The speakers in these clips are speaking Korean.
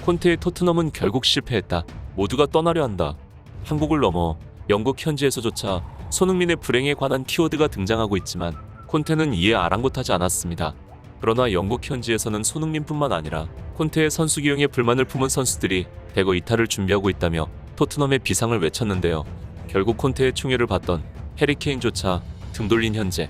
콘테의 토트넘은 결국 실패했다. 모두가 떠나려 한다. 한국을 넘어 영국 현지에서조차 손흥민의 불행에 관한 키워드가 등장하고 있지만 콘테는 이에 아랑곳하지 않았습니다. 그러나 영국 현지에서는 손흥민뿐만 아니라 콘테의 선수 기용에 불만을 품은 선수들이 대거 이탈을 준비하고 있다며 토트넘의 비상을 외쳤는데요. 결국 콘테의 충혈을 받던 해리 케인조차 등 돌린 현재,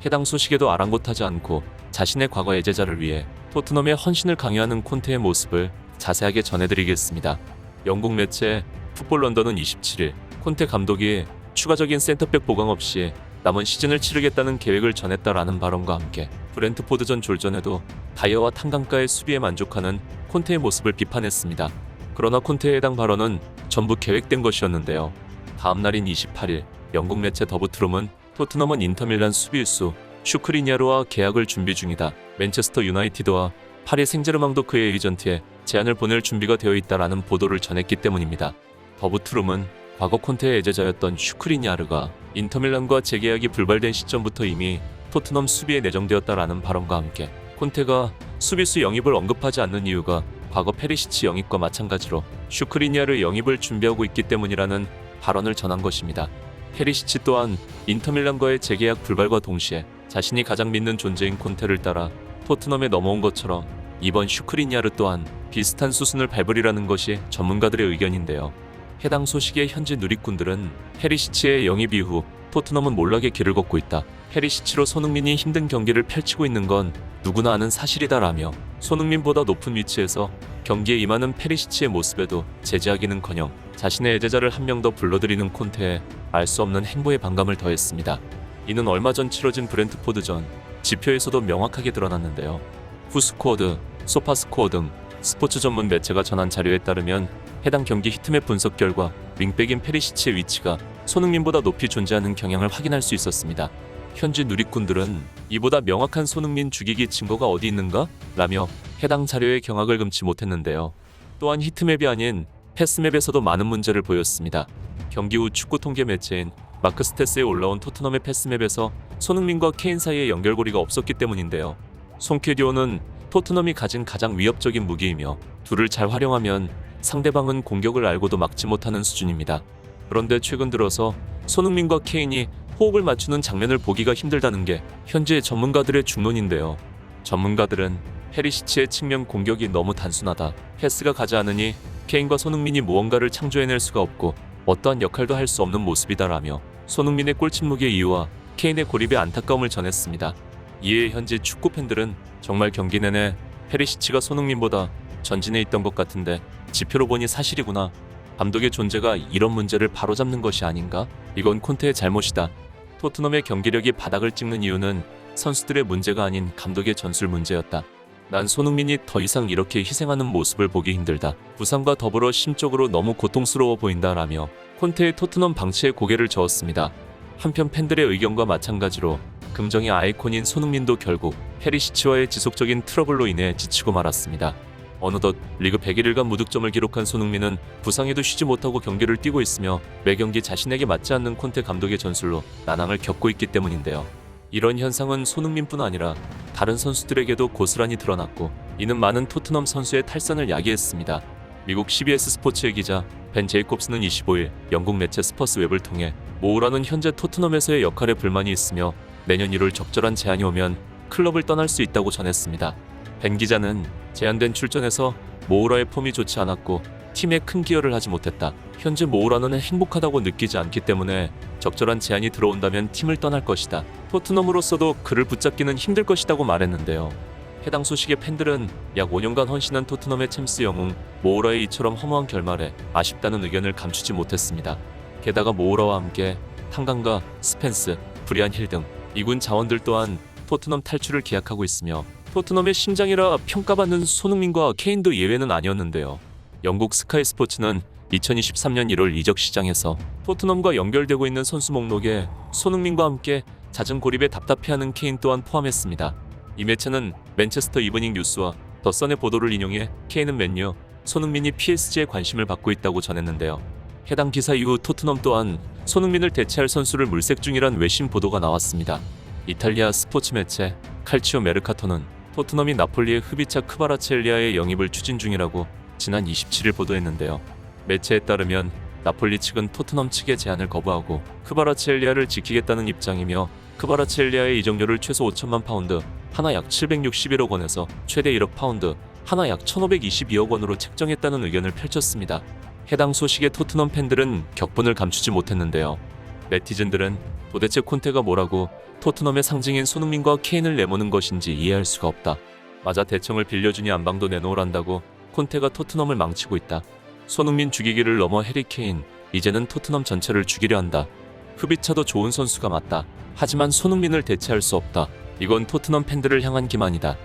해당 소식에도 아랑곳하지 않고 자신의 과거 애제자를 위해 토트넘의 헌신을 강요하는 콘테의 모습을 자세하게 전해드리겠습니다. 영국 매체 풋볼 런던은 27일 콘테 감독이 추가적인 센터백 보강 없이 남은 시즌을 치르겠다는 계획을 전했다라는 발언과 함께 브렌트포드전 졸전에도 다이어와 탄강가의 수비에 만족하는 콘테의 모습을 비판했습니다. 그러나 콘테의 해당 발언은 전부 계획된 것이었는데요. 다음 날인 28일 영국 매체 더부트룸은 토트넘은 인터밀란 수비수 슈크리니아르와 계약을 준비 중이다. 맨체스터 유나이티드와 파리 생제르맹도 그의 에이전트에 제안을 보낼 준비가 되어 있다라는 보도를 전했기 때문입니다. 더부트룸은 과거 콘테의 애제자였던 슈크리니아르가 인터밀란과 재계약이 불발된 시점부터 이미 토트넘 수비에 내정되었다라는 발언과 함께 콘테가 수비수 영입을 언급하지 않는 이유가 과거 페리시치 영입과 마찬가지로 슈크리니아르 영입을 준비하고 있기 때문이라는 발언을 전한 것입니다. 페리시치 또한 인터밀란과의 재계약 불발과 동시에 자신이 가장 믿는 존재인 콘테를 따라 토트넘에 넘어온 것처럼 이번 슈크리니아르 또한 비슷한 수순을 밟으리라는 것이 전문가들의 의견인데요. 해당 소식에 현지 누리꾼들은 페리시치의 영입 이후 토트넘은 몰락의 길을 걷고 있다. 페리시치로 손흥민이 힘든 경기를 펼치고 있는 건 누구나 아는 사실이다라며 손흥민보다 높은 위치에서 경기에 임하는 페리시치의 모습에도 제지하기는커녕 자신의 애제자를 한 명 더 불러들이는 콘테에 알 수 없는 행보에 반감을 더했습니다. 이는 얼마 전 치러진 브렌트포드전 지표에서도 명확하게 드러났는데요. 후스코어드, 소파스코어 등 스포츠 전문 매체가 전한 자료에 따르면 해당 경기 히트맵 분석 결과 윙백인 페리시치의 위치가 손흥민보다 높이 존재하는 경향을 확인할 수 있었습니다. 현지 누리꾼들은 이보다 명확한 손흥민 죽이기 증거가 어디 있는가? 라며 해당 자료에 경악을 금치 못했는데요. 또한 히트맵이 아닌 패스맵에서도 많은 문제를 보였습니다. 경기 후 축구 통계 매체인 마크스테스에 올라온 토트넘의 패스맵에서 손흥민과 케인 사이에 연결고리가 없었기 때문인데요. 송케디오는 토트넘이 가진 가장 위협적인 무기이며 둘을 잘 활용하면 상대방은 공격을 알고도 막지 못하는 수준입니다. 그런데 최근 들어서 손흥민과 케인이 호흡을 맞추는 장면을 보기가 힘들다는 게 현재 전문가들의 중론인데요. 전문가들은 페리시치의 측면 공격이 너무 단순하다. 패스가 가지 않으니 케인과 손흥민이 무언가를 창조해낼 수가 없고 어떠한 역할도 할 수 없는 모습이다라며 손흥민의 골침묵의 이유와 케인의 고립의 안타까움을 전했습니다. 이에 현지 축구 팬들은 정말 경기 내내 페리시치가 손흥민보다 전진해 있던 것 같은데 지표로 보니 사실이구나. 감독의 존재가 이런 문제를 바로잡는 것이 아닌가? 이건 콘테의 잘못이다. 토트넘의 경기력이 바닥을 찍는 이유는 선수들의 문제가 아닌 감독의 전술 문제였다. 난 손흥민이 더 이상 이렇게 희생하는 모습을 보기 힘들다. 부상과 더불어 심적으로 너무 고통스러워 보인다라며 콘테의 토트넘 방치에 고개를 저었습니다. 한편 팬들의 의견과 마찬가지로 금정의 아이콘인 손흥민도 결국 페리시치와의 지속적인 트러블로 인해 지치고 말았습니다. 어느덧 리그 101일간 무득점을 기록한 손흥민은 부상에도 쉬지 못하고 경기를 뛰고 있으며 매 경기 자신에게 맞지 않는 콘테 감독의 전술로 난항을 겪고 있기 때문인데요. 이런 현상은 손흥민뿐 아니라 다른 선수들에게도 고스란히 드러났고 이는 많은 토트넘 선수의 탈선을 야기했습니다. 미국 CBS 스포츠의 기자 벤 제이콥스는 25일 영국 매체 스퍼스 웹을 통해 모우라는 현재 토트넘에서의 역할에 불만이 있으며 내년 1월 적절한 제안이 오면 클럽을 떠날 수 있다고 전했습니다. 벤 기자는 제한된 출전에서 모우라의 폼이 좋지 않았고 팀에 큰 기여를 하지 못했다. 현재 모우라는 행복하다고 느끼지 않기 때문에 적절한 제안이 들어온다면 팀을 떠날 것이다. 토트넘으로서도 그를 붙잡기는 힘들 것이라고 말했는데요. 해당 소식의 팬들은 약 5년간 헌신한 토트넘의 챔스 영웅 모우라의 이처럼 허무한 결말에 아쉽다는 의견을 감추지 못했습니다. 게다가 모우라와 함께 탄강가, 스펜스, 브리안 힐 등 2군 자원들 또한 토트넘 탈출을 기약하고 있으며 토트넘의 심장이라 평가받는 손흥민과 케인도 예외는 아니었는데요. 영국 스카이 스포츠는 2023년 1월 이적 시장에서 토트넘과 연결되고 있는 선수 목록에 손흥민과 함께 잦은 고립에 답답해하는 케인 또한 포함했습니다. 이 매체는 맨체스터 이브닝 뉴스와 더 선의 보도를 인용해 케인은 맨유, 손흥민이 PSG에 관심을 받고 있다고 전했는데요. 해당 기사 이후 토트넘 또한 손흥민을 대체할 선수를 물색 중이란 외신 보도가 나왔습니다. 이탈리아 스포츠 매체 칼치오 메르카토는 토트넘이 나폴리의 흡이차 크바라첼리아의 영입을 추진 중이라고 지난 27일 보도했는데요. 매체에 따르면 나폴리 측은 토트넘 측의 제안을 거부하고 크바라츠엘리아를 지키겠다는 입장이며 크바라츠엘리아의 이적료를 최소 5천만 파운드, 하나 약 761억 원에서 최대 1억 파운드, 하나 약 1522억 원으로 책정했다는 의견을 펼쳤습니다. 해당 소식에 토트넘 팬들은 격분을 감추지 못했는데요. 네티즌들은 도대체 콘테가 뭐라고 토트넘의 상징인 손흥민과 케인을 내모는 것인지 이해할 수가 없다. 맞아, 대청을 빌려주니 안방도 내놓으란다고 콘테가 토트넘을 망치고 있다. 손흥민 죽이기를 넘어 해리 케인, 이제는 토트넘 전체를 죽이려 한다. 흡입차도 좋은 선수가 맞다. 하지만 손흥민을 대체할 수 없다. 이건 토트넘 팬들을 향한 기만이다.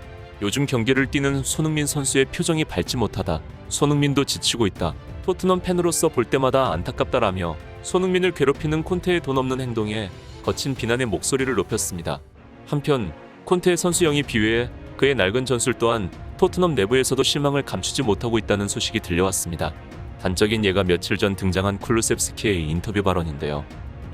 요즘 경기를 뛰는 손흥민 선수의 표정이 밝지 못하다. 손흥민도 지치고 있다. 토트넘 팬으로서 볼 때마다 안타깝다라며 손흥민을 괴롭히는 콘테의 돈 없는 행동에 거친 비난의 목소리를 높였습니다. 한편 콘테의 선수영이 비외해 그의 낡은 전술 또한 토트넘 내부에서도 실망을 감추지 못하고 있다는 소식이 들려왔습니다. 단적인 예가 며칠 전 등장한 쿨루셉스키의 인터뷰 발언인데요.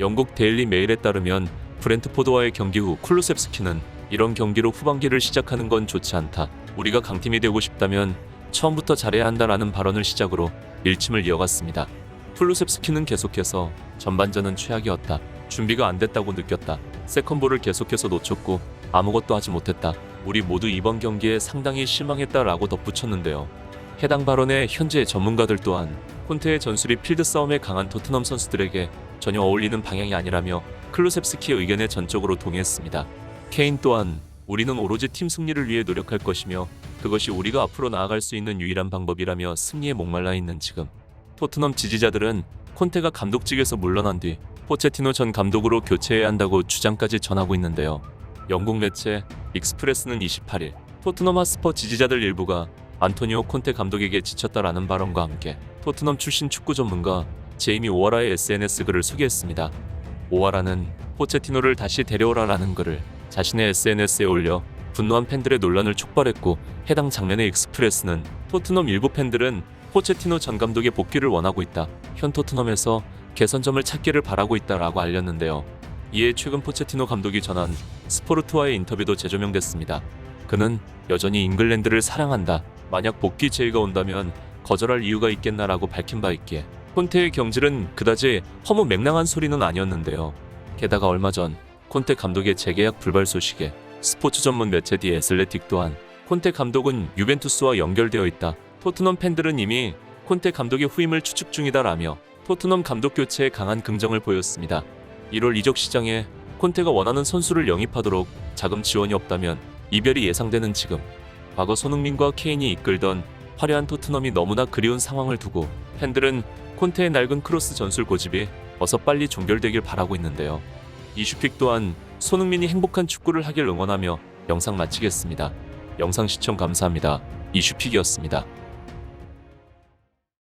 영국 데일리 메일에 따르면 브렌트포드와의 경기 후 쿨루셉스키는 이런 경기로 후반기를 시작하는 건 좋지 않다. 우리가 강팀이 되고 싶다면 처음부터 잘해야 한다라는 발언을 시작으로 일침을 이어갔습니다. 쿨루셉스키는 계속해서 전반전은 최악이었다. 준비가 안 됐다고 느꼈다. 세컨볼을 계속해서 놓쳤고 아무것도 하지 못했다. 우리 모두 이번 경기에 상당히 실망했다라고 덧붙였는데요. 해당 발언에 현재 전문가들 또한 콘테의 전술이 필드 싸움에 강한 토트넘 선수들에게 전혀 어울리는 방향이 아니라며 클루셉스키의 의견에 전적으로 동의했습니다. 케인 또한 우리는 오로지 팀 승리를 위해 노력할 것이며 그것이 우리가 앞으로 나아갈 수 있는 유일한 방법이라며 승리에 목말라 있는 지금 토트넘 지지자들은 콘테가 감독직에서 물러난 뒤 포체티노 전 감독으로 교체해야 한다고 주장까지 전하고 있는데요. 영국 매체 익스프레스는 28일 토트넘 핫스퍼 지지자들 일부가 안토니오 콘테 감독에게 지쳤다라는 발언과 함께 토트넘 출신 축구 전문가 제이미 오하라의 SNS 글을 소개했습니다. 오하라는 포체티노를 다시 데려오라라는 글을 자신의 SNS에 올려 분노한 팬들의 논란을 촉발했고 해당 장면의 익스프레스는 토트넘 일부 팬들은 포체티노 전 감독의 복귀를 원하고 있다. 현 토트넘에서 개선점을 찾기를 바라고 있다라고 알렸는데요. 이에 최근 포체티노 감독이 전한 스포르트와의 인터뷰도 재조명됐습니다. 그는 여전히 잉글랜드를 사랑한다. 만약 복귀 제의가 온다면 거절할 이유가 있겠나라고 밝힌 바 있기에 콘테의 경질은 그다지 허무맹랑한 소리는 아니었는데요. 게다가 얼마 전 콘테 감독의 재계약 불발 소식에 스포츠 전문 매체 디 애슬레틱 또한 콘테 감독은 유벤투스와 연결되어 있다. 토트넘 팬들은 이미 콘테 감독의 후임을 추측 중이다라며 토트넘 감독 교체에 강한 긍정을 보였습니다. 1월 이적 시장에 콘테가 원하는 선수를 영입하도록 자금 지원이 없다면 이별이 예상되는 지금 과거 손흥민과 케인이 이끌던 화려한 토트넘이 너무나 그리운 상황을 두고 팬들은 콘테의 낡은 크로스 전술 고집이 어서 빨리 종결되길 바라고 있는데요. 이슈픽 또한 손흥민이 행복한 축구를 하길 응원하며 영상 마치겠습니다. 영상 시청 감사합니다. 이슈픽이었습니다.